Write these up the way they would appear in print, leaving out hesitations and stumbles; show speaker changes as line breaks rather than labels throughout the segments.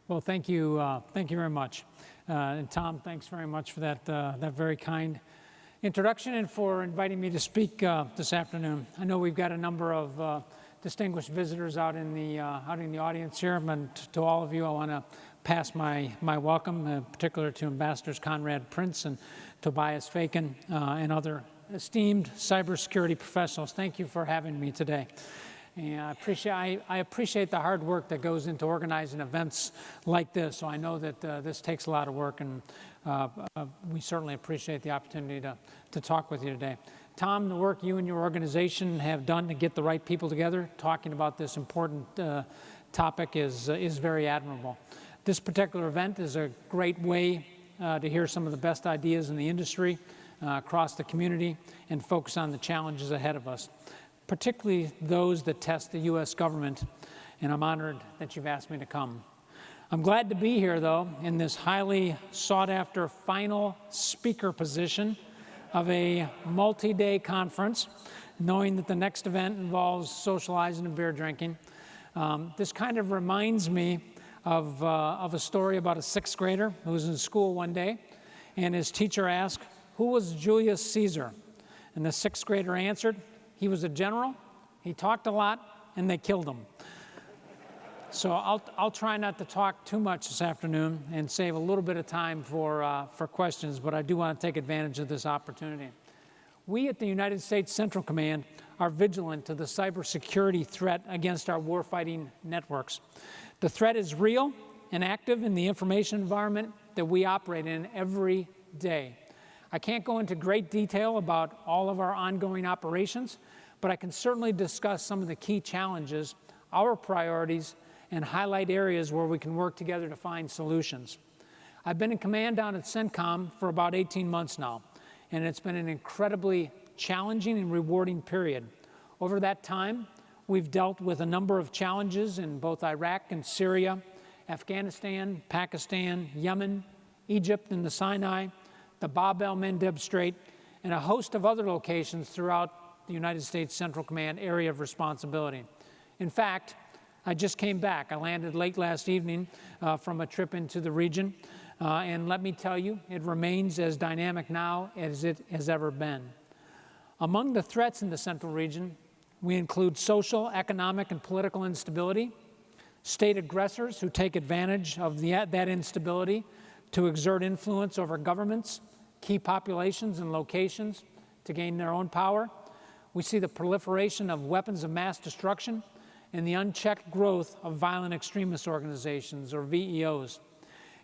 Well, thank you very much. And Tom, thanks very much for that very kind introduction and for inviting me to speak this afternoon. I know we've got a number of distinguished visitors out in the audience here, and to all of you, I want to pass my welcome, in particular to Ambassadors Conrad Prince and Tobias Faken and other esteemed cybersecurity professionals. Thank you for having me today. And I appreciate the hard work that goes into organizing events like this. So I know that this takes a lot of work, and we certainly appreciate the opportunity to talk with you today. Tom, the work you and your organization have done to get the right people together talking about this important topic is very admirable. This particular event is a great way to hear some of the best ideas in the industry across the community and focus on the challenges ahead of us, particularly those that test the U.S. government, and I'm honored that you've asked me to come. I'm glad to be here, though, in this highly sought-after final speaker position of a multi-day conference, knowing that the next event involves socializing and beer drinking. This kind of reminds me of a story about a sixth grader who was in school one day, and his teacher asked, "Who was Julius Caesar?" And the sixth grader answered, "He was a general, he talked a lot, and they killed him." So I'll try not to talk too much this afternoon and save a little bit of time for questions, but I do want to take advantage of this opportunity. We at the United States Central Command are vigilant to the cybersecurity threat against our warfighting networks. The threat is real and active in the information environment that we operate in every day. I can't go into great detail about all of our ongoing operations, but I can certainly discuss some of the key challenges, our priorities, and highlight areas where we can work together to find solutions. I've been in command down at CENTCOM for about 18 months now, and it's been an incredibly challenging and rewarding period. Over that time, we've dealt with a number of challenges in both Iraq and Syria, Afghanistan, Pakistan, Yemen, Egypt and the Sinai, the Bab el-Mandeb Strait, and a host of other locations throughout the United States Central Command area of responsibility. In fact, I just came back. I landed late last evening from a trip into the region, and let me tell you, it remains as dynamic now as it has ever been. Among the threats in the Central region, we include social, economic, and political instability, state aggressors who take advantage of that instability to exert influence over governments, key populations, and locations to gain their own power. We see the proliferation of weapons of mass destruction and the unchecked growth of violent extremist organizations, or VEOs.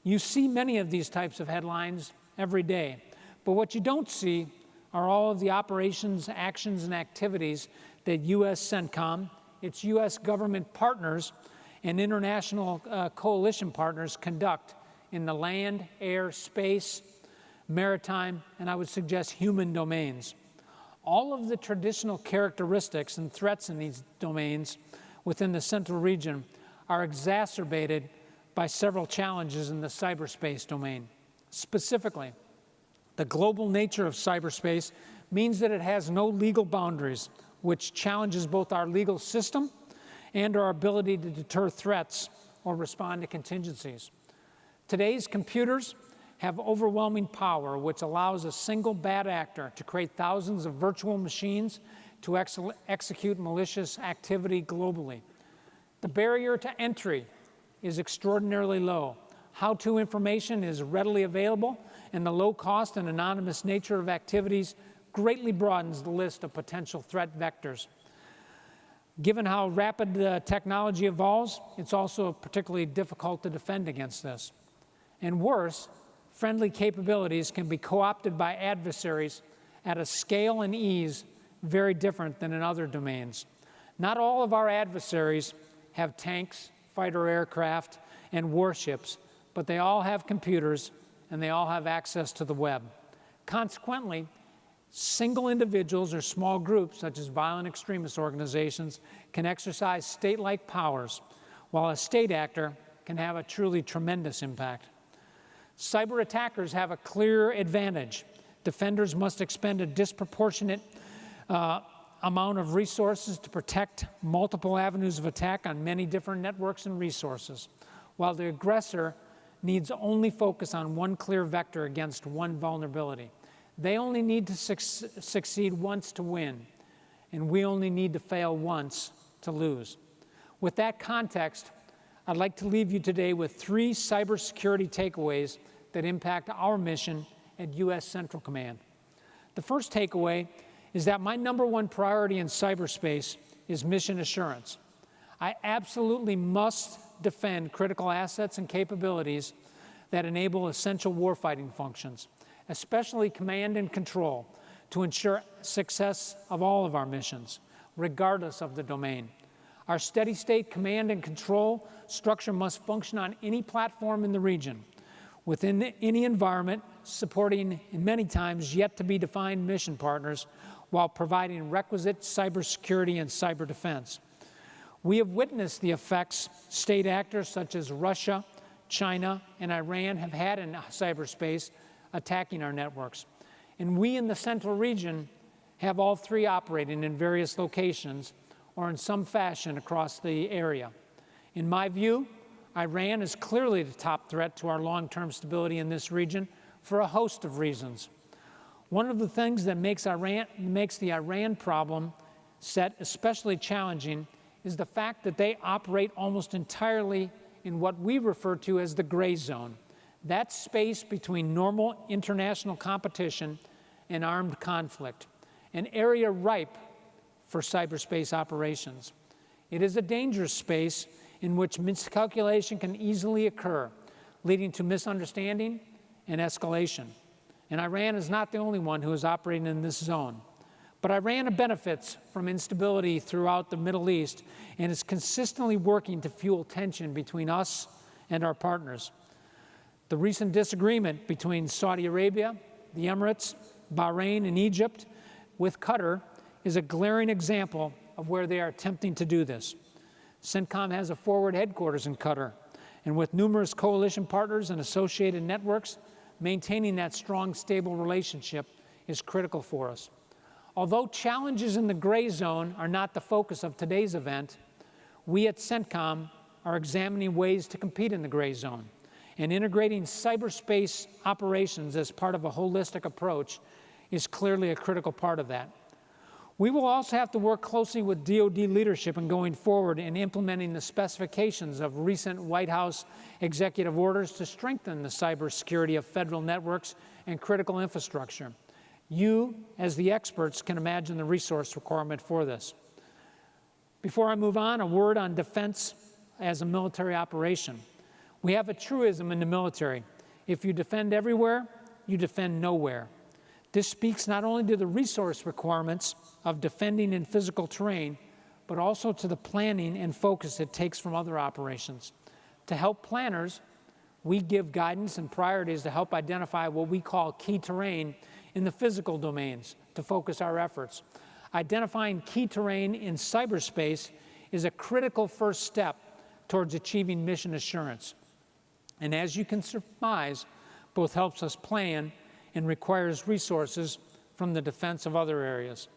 You see many of these types of headlines every day, but what you don't see are all of the operations, actions, and activities that U.S. CENTCOM, its U.S. government partners, and international coalition partners conduct in the land, air, space, maritime, and I would suggest human domains. All of the traditional characteristics and threats in these domains within the Central region are exacerbated by several challenges in the cyberspace domain. Specifically, the global nature of cyberspace means that it has no legal boundaries, which challenges both our legal system and our ability to deter threats or respond to contingencies. Today's computers have overwhelming power, which allows a single bad actor to create thousands of virtual machines to execute malicious activity globally. The barrier to entry is extraordinarily low. How-to information is readily available, and the low cost and anonymous nature of activities greatly broadens the list of potential threat vectors. Given how rapid technology evolves, it's also particularly difficult to defend against this. And worse, friendly capabilities can be co-opted by adversaries at a scale and ease very different than in other domains. Not all of our adversaries have tanks, fighter aircraft, and warships, but they all have computers and they all have access to the web. Consequently, single individuals or small groups, such as violent extremist organizations, can exercise state-like powers, while a state actor can have a truly tremendous impact. Cyber attackers have a clear advantage. Defenders must expend a disproportionate amount of resources to protect multiple avenues of attack on many different networks and resources, while the aggressor needs only focus on one clear vector against one vulnerability. They only need to succeed once to win, and we only need to fail once to lose. With that context, I'd like to leave you today with 3 cybersecurity takeaways that impact our mission at U.S. Central Command. The first takeaway is that my #1 priority in cyberspace is mission assurance. I absolutely must defend critical assets and capabilities that enable essential warfighting functions, especially command and control, to ensure success of all of our missions, regardless of the domain. Our steady-state command and control structure must function on any platform in the region, within any environment, supporting, in many times, yet-to-be-defined mission partners, while providing requisite cybersecurity and cyber defense. We have witnessed the effects state actors such as Russia, China, and Iran have had in cyberspace attacking our networks. And we in the Central region have all 3 operating in various locations or in some fashion across the area. In my view, Iran is clearly the top threat to our long-term stability in this region for a host of reasons. One of the things that makes the Iran problem set especially challenging is the fact that they operate almost entirely in what we refer to as the gray zone. That space between normal international competition and armed conflict, an area ripe for cyberspace operations. It is a dangerous space in which miscalculation can easily occur, leading to misunderstanding and escalation. And Iran is not the only one who is operating in this zone. But Iran benefits from instability throughout the Middle East and is consistently working to fuel tension between us and our partners. The recent disagreement between Saudi Arabia, the Emirates, Bahrain, and Egypt with Qatar is a glaring example of where they are attempting to do this. CENTCOM has a forward headquarters in Qatar, and with numerous coalition partners and associated networks, maintaining that strong, stable relationship is critical for us. Although challenges in the gray zone are not the focus of today's event, we at CENTCOM are examining ways to compete in the gray zone, and integrating cyberspace operations as part of a holistic approach is clearly a critical part of that. We will also have to work closely with DoD leadership in going forward in implementing the specifications of recent White House executive orders to strengthen the cybersecurity of federal networks and critical infrastructure. You, as the experts, can imagine the resource requirement for this. Before I move on, a word on defense as a military operation. We have a truism in the military: if you defend everywhere, you defend nowhere. This speaks not only to the resource requirements of defending in physical terrain, but also to the planning and focus it takes from other operations. To help planners, we give guidance and priorities to help identify what we call key terrain in the physical domains to focus our efforts. Identifying key terrain in cyberspace is a critical first step towards achieving mission assurance. And as you can surmise, both helps us plan and requires resources from the defense of other areas.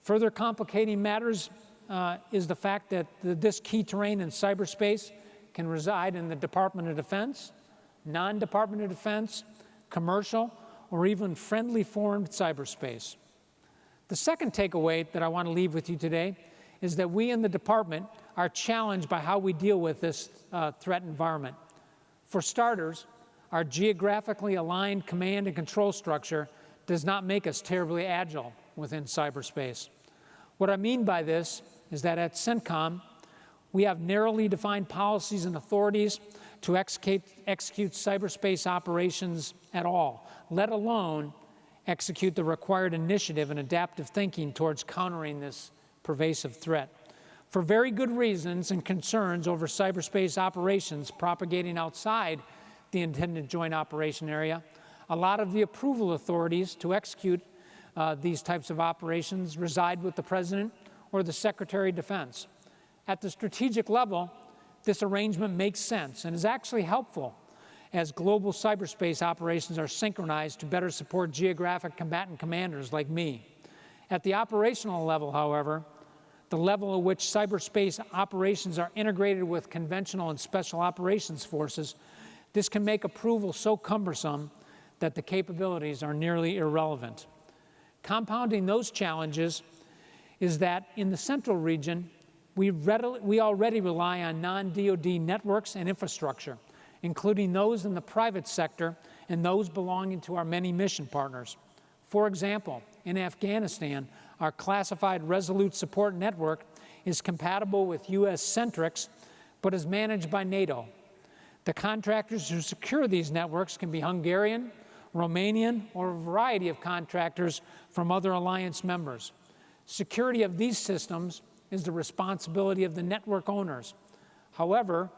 Further complicating matters is the fact that this key terrain in cyberspace can reside in the Department of Defense, non-Department of Defense, commercial, or even friendly foreign cyberspace. The second takeaway that I want to leave with you today is that we in the department are challenged by how we deal with this threat environment. For starters, our geographically aligned command and control structure does not make us terribly agile within cyberspace. What I mean by this is that at CENTCOM, we have narrowly defined policies and authorities to execute cyberspace operations at all, let alone execute the required initiative and adaptive thinking towards countering this pervasive threat. For very good reasons and concerns over cyberspace operations propagating outside the intended joint operation area, a lot of the approval authorities to execute these types of operations reside with the President or the Secretary of Defense. At the strategic level, this arrangement makes sense and is actually helpful as global cyberspace operations are synchronized to better support geographic combatant commanders like me. At the operational level, however, the level at which cyberspace operations are integrated with conventional and special operations forces, this can make approval so cumbersome that the capabilities are nearly irrelevant. Compounding those challenges is that in the central region, we already rely on non-DoD networks and infrastructure, including those in the private sector and those belonging to our many mission partners. For example, in Afghanistan, our classified Resolute Support Network is compatible with U.S. Centrics, but is managed by NATO. The contractors who secure these networks can be Hungarian, Romanian, or a variety of contractors from other alliance members. Security of these systems is the responsibility of the network owners. However,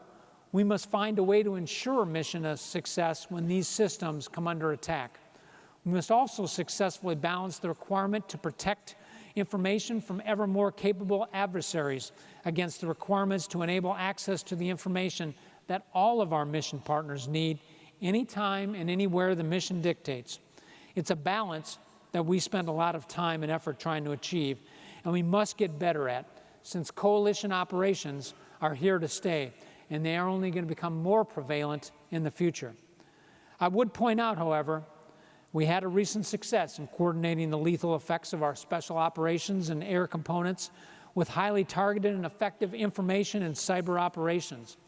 we must find a way to ensure mission success when these systems come under attack. We must also successfully balance the requirement to protect information from ever more capable adversaries against the requirements to enable access to the information that all of our mission partners need anytime and anywhere the mission dictates. It's a balance that we spend a lot of time and effort trying to achieve, and we must get better at, since coalition operations are here to stay, and they are only going to become more prevalent in the future. I would point out, however, we had a recent success in coordinating the lethal effects of our special operations and air components with highly targeted and effective information and cyber operations.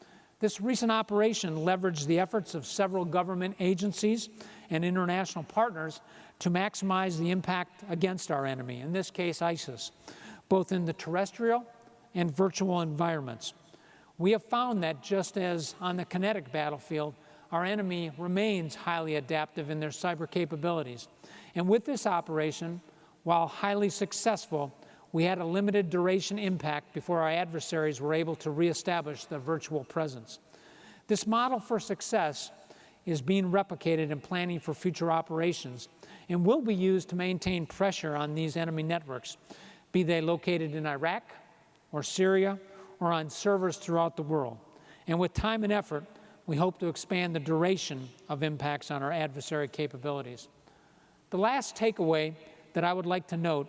This recent operation leveraged the efforts of several government agencies and international partners to maximize the impact against our enemy, in this case ISIS, both in the terrestrial and virtual environments. We have found that just as on the kinetic battlefield, our enemy remains highly adaptive in their cyber capabilities. And with this operation, while highly successful, we had a limited duration impact before our adversaries were able to reestablish their virtual presence. This model for success is being replicated in planning for future operations and will be used to maintain pressure on these enemy networks, be they located in Iraq or Syria or on servers throughout the world. And with time and effort, we hope to expand the duration of impacts on our adversary capabilities. The last takeaway that I would like to note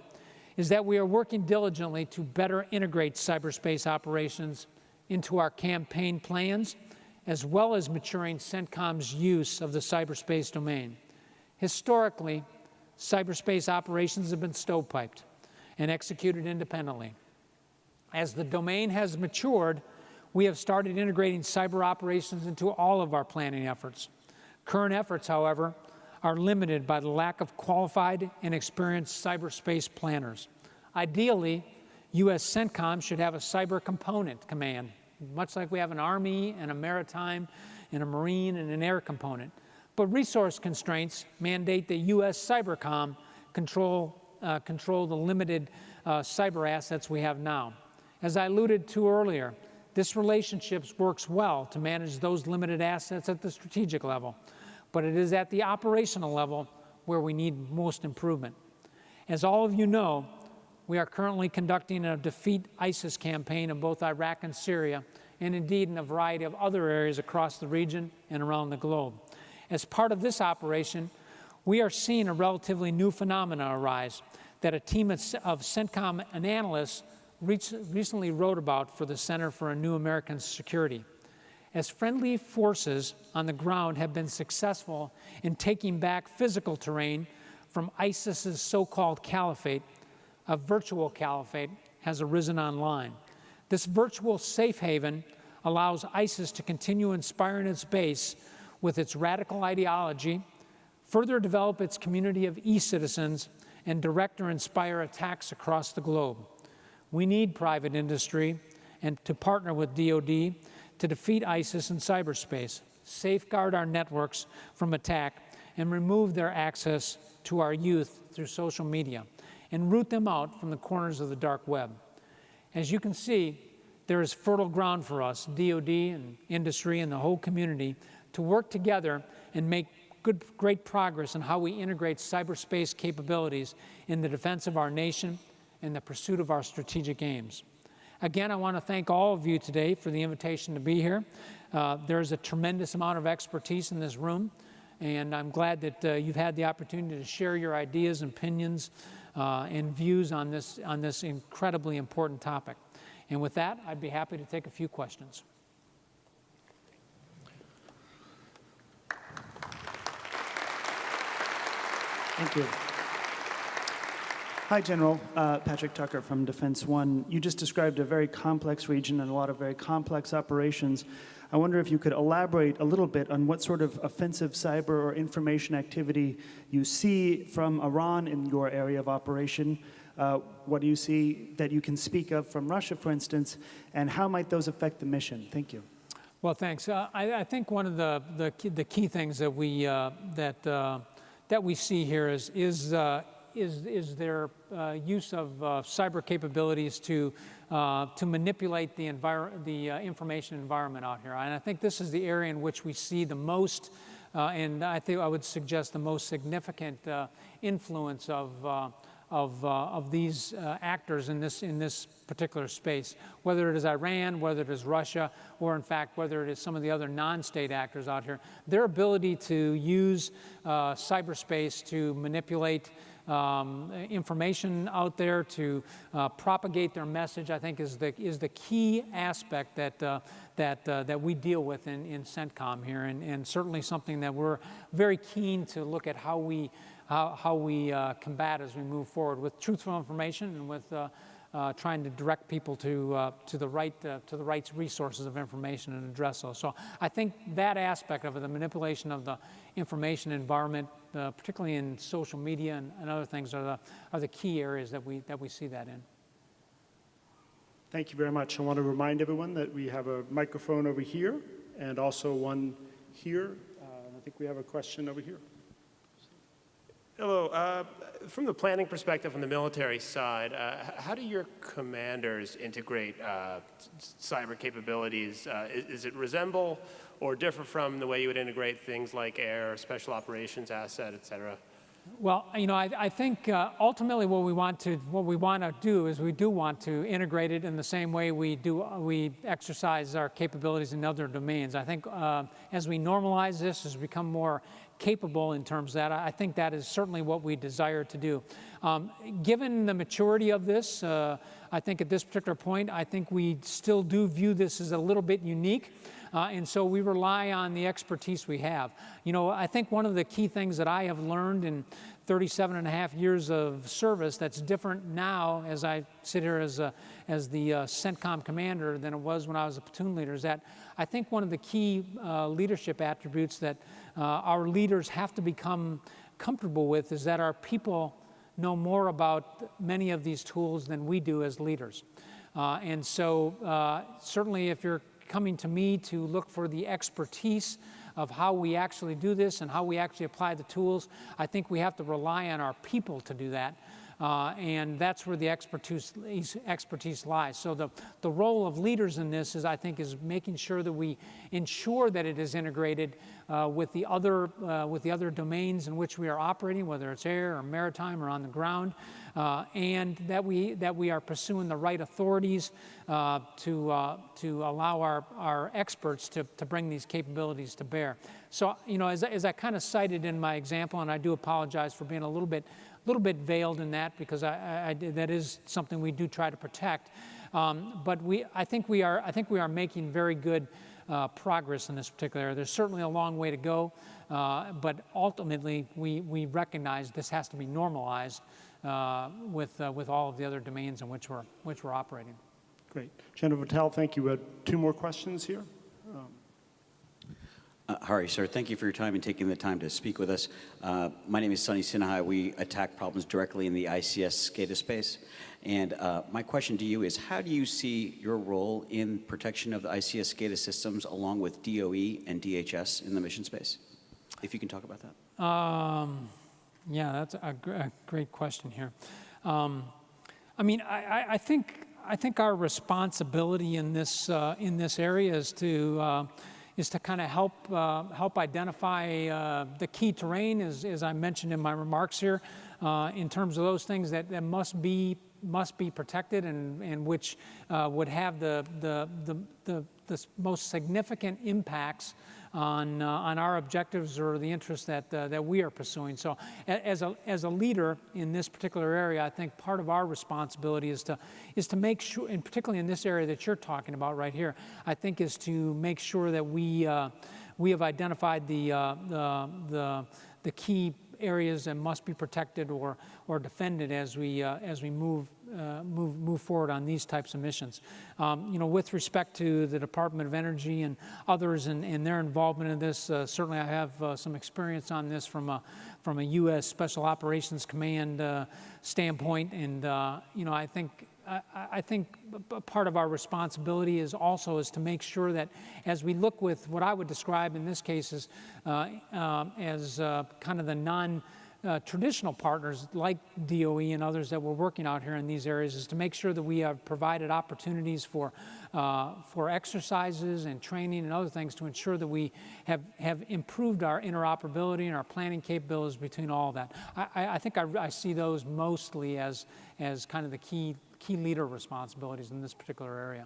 is that we are working diligently to better integrate cyberspace operations into our campaign plans, as well as maturing CENTCOM's use of the cyberspace domain. Historically, cyberspace operations have been stovepiped and executed independently. As the domain has matured, we have started integrating cyber operations into all of our planning efforts. Current efforts, however, are limited by the lack of qualified and experienced cyberspace planners. Ideally, U.S. CENTCOM should have a cyber component command, much like we have an Army and a maritime and a Marine and an air component. But resource constraints mandate that U.S. Cybercom control the limited cyber assets we have now. As I alluded to earlier, this relationship works well to manage those limited assets at the strategic level, but it is at the operational level where we need most improvement. As all of you know, we are currently conducting a Defeat ISIS campaign in both Iraq and Syria, and indeed in a variety of other areas across the region and around the globe. As part of this operation, we are seeing a relatively new phenomenon arise that a team of CENTCOM analysts recently wrote about for the Center for a New American Security. As friendly forces on the ground have been successful in taking back physical terrain from ISIS's so-called caliphate, a virtual caliphate has arisen online. This virtual safe haven allows ISIS to continue inspiring its base with its radical ideology, further develop its community of e-citizens, and direct or inspire attacks across the globe. We need private industry and to partner with DoD to defeat ISIS in cyberspace, safeguard our networks from attack, and remove their access to our youth through social media, and root them out from the corners of the dark web. As you can see, there is fertile ground for us, DoD and industry and the whole community, to work together and make great progress in how we integrate cyberspace capabilities in the defense of our nation and the pursuit of our strategic aims. Again, I want to thank all of you today for the invitation to be here. There's a tremendous amount of expertise in this room, and I'm glad that you've had the opportunity to share your ideas and opinions and views on this incredibly important topic. And with that, I'd be happy to take a few questions.
Thank you. Hi, General. Patrick Tucker from Defense One. You just described a very complex region and a lot of very complex operations. I wonder if you could elaborate a little bit on what sort of offensive cyber or information activity you see from Iran in your area of operation. What do you see that you can speak of from Russia, for instance, and how might those affect the mission? Thank you.
Well, thanks. I think one of the key things that we see here is their use of cyber capabilities to manipulate the information environment out here. And I think this is the area in which we see the most, and I think I would suggest the most significant influence of these actors in this particular space, whether it is Iran, whether it is Russia, or in fact, whether it is some of the other non-state actors out here. Their ability to use cyberspace to manipulate information out there, to propagate their message, I think is the key aspect that we deal with in CENTCOM here, and certainly something that we're very keen to look at how we combat as we move forward with truthful information and with trying to direct people to the right resources of information and address those. So I think that aspect of it, the manipulation of the information environment, particularly in social media and other things, are the key areas that we see that in.
Thank you very much. I want to remind everyone that we have a microphone over here and also one here. I think we have a question over here.
Hello. From the planning perspective on the military side, how do your commanders integrate cyber capabilities? Is it resemble or differ from the way you would integrate things like air, special operations asset, et cetera?
Well, I think ultimately what we want to do is we do want to integrate it in the same way we exercise our capabilities in other domains. I think as we normalize this, as we become more capable in terms of that, I think that is certainly what we desire to do. Given the maturity of this, I think at this particular point, I think we still do view this as a little bit unique. And so we rely on the expertise we have. I think one of the key things that I have learned in 37 and a half years of service that's different now as I sit here as the CENTCOM commander than it was when I was a platoon leader is that I think one of the key leadership attributes that our leaders have to become comfortable with is that our people know more about many of these tools than we do as leaders. And so certainly if you're coming to me to look for the expertise of how we actually do this and how we actually apply the tools, I think we have to rely on our people to do that. And that's where the expertise lies. So the role of leaders in this is making sure that we ensure that it is integrated with the other domains in which we are operating, whether it's air or maritime or on the ground, and that we are pursuing the right authorities to allow our experts to bring these capabilities to bear. So as I kind of cited in my example, and I do apologize for being a little bit veiled in that because that is something we do try to protect. But I think we are making very good progress in this particular area. There's certainly a long way to go, but ultimately we recognize this has to be normalized with all of the other domains in which we're operating.
Great. General Votel, thank you. We had two more questions here.
Hari, sir, thank you for your time and taking the time to speak with us. My name is Sunny Sinha. We attack problems directly in the ICS SCADA space. And my question to you is, how do you see your role in protection of the ICS SCADA systems along with DOE and DHS in the mission space? If you can talk about that.
Yeah, that's a great question here. I mean, I think our responsibility in this area is to kind of help identify the key terrain, as I mentioned in my remarks here, in terms of those things that must be protected and which would have the most significant impacts on our objectives or the interests that we are pursuing. So as a leader in this particular area, I think part of our responsibility is to make sure, and particularly in this area that you're talking about right here, I think is to make sure that we have identified the key areas that must be protected or defended as we move forward on these types of missions. With respect to the Department of Energy and others and their involvement in this, certainly I have some experience on this from a U.S. Special Operations Command standpoint, and I think part of our responsibility is to make sure that as we look with what I would describe in this case as kind of the non-traditional partners like DOE and others that we're working out here in these areas, is to make sure that we have provided opportunities for exercises and training and other things to ensure that we have improved our interoperability and our planning capabilities between all of that. I think I see those mostly as kind of the key leader responsibilities in this particular area.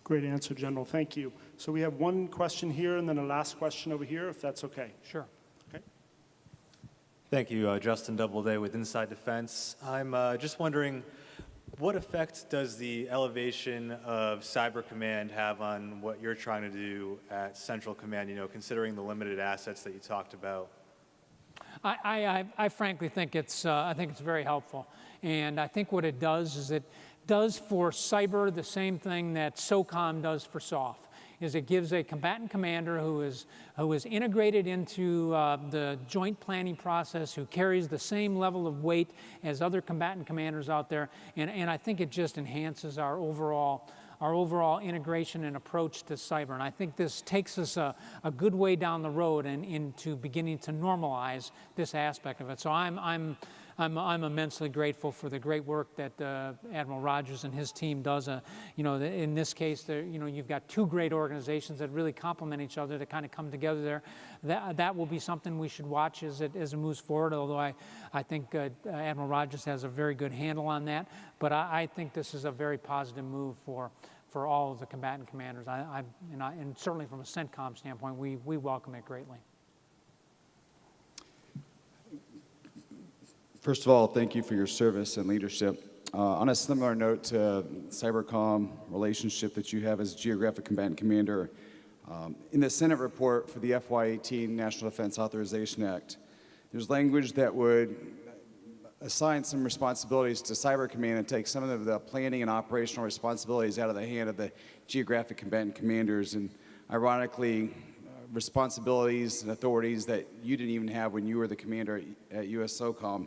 Great answer, General. Thank you. So we have one question here and then a last question over here, if that's okay.
Sure.
Okay.
Thank you, Justin Doubleday with Inside Defense. I'm just wondering, what effect does the elevation of Cyber Command have on what you're trying to do at Central Command, considering the limited assets that you talked about?
I frankly think it's very helpful, and I think what it does is it does for cyber the same thing that SOCOM does for SOF. Is it gives a combatant commander who is integrated into the joint planning process, who carries the same level of weight as other combatant commanders out there, and I think it just enhances our overall integration and approach to cyber. And I think this takes us a good way down the road and into beginning to normalize this aspect of it. So I'm immensely grateful for the great work that Admiral Rogers and his team does. In this case, you've got two great organizations that really complement each other to kind of come together there. That will be something we should watch as it moves forward, although I think Admiral Rogers has a very good handle on that. But I think this is a very positive move for all of the combatant commanders. And certainly from a CENTCOM standpoint, we welcome it greatly.
First of all, thank you for your service and leadership. On a similar note to CyberCom relationship that you have as Geographic Combatant Commander, in the Senate report for the FY18 National Defense Authorization Act, there's language that would assign some responsibilities to Cyber Command and take some of the planning and operational responsibilities out of the hand of the Geographic Combatant Commanders, and ironically, responsibilities and authorities that you didn't even have when you were the commander at US SOCOM.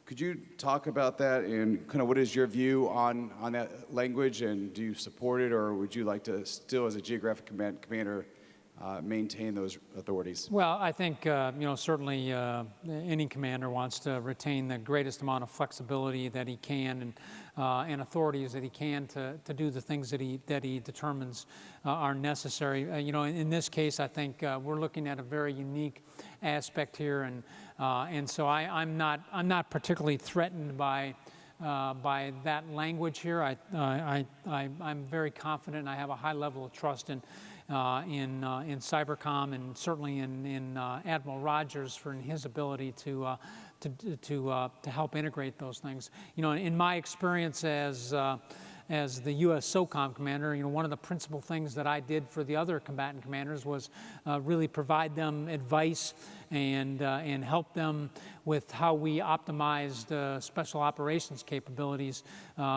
Could you talk about that and kind of what is your view on that language, and do you support it, or would you like to still, as a Geographic Commander, maintain those authorities?
Well, I think certainly any commander wants to retain the greatest amount of flexibility that he can and authorities that he can to do the things that he determines are necessary. In this case, I think we're looking at a very unique aspect here, and so I'm not particularly threatened by that language here. I'm very confident. I have a high level of trust in CyberCom, and certainly in Admiral Rogers in his ability to help integrate those things. In my experience as the U.S. SOCOM commander, one of the principal things that I did for the other combatant commanders was really provide them advice and help them with how we optimized special operations capabilities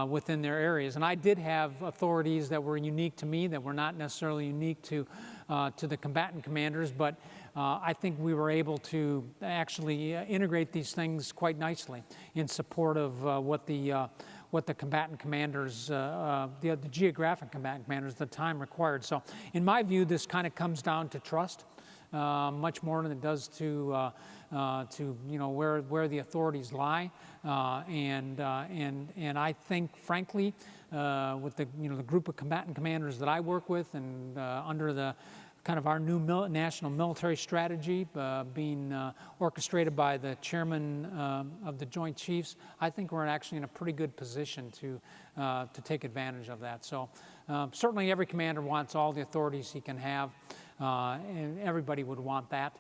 within their areas. And I did have authorities that were unique to me, that were not necessarily unique to the combatant commanders, but I think we were able to actually integrate these things quite nicely in support of what the combatant commanders, the geographic combatant commanders at the time required. So in my view, this kind of comes down to trust much more than it does to where the authorities lie. And I think, frankly, with the group of combatant commanders that I work with, and under the kind of our new national military strategy being orchestrated by the chairman of the Joint Chiefs, I think we're actually in a pretty good position to take advantage of that. So certainly every commander wants all the authorities he can have. and everybody would want that.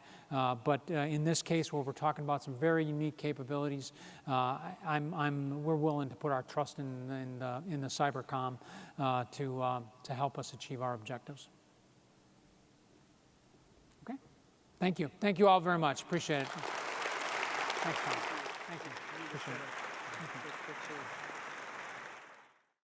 But in this case, where we're talking about some very unique capabilities, we're willing to put our trust in the cybercom to help us achieve our objectives. Okay, thank you. Thank you all very much. Appreciate it. Thanks, Tom. Thank you. Appreciate it. Thank you.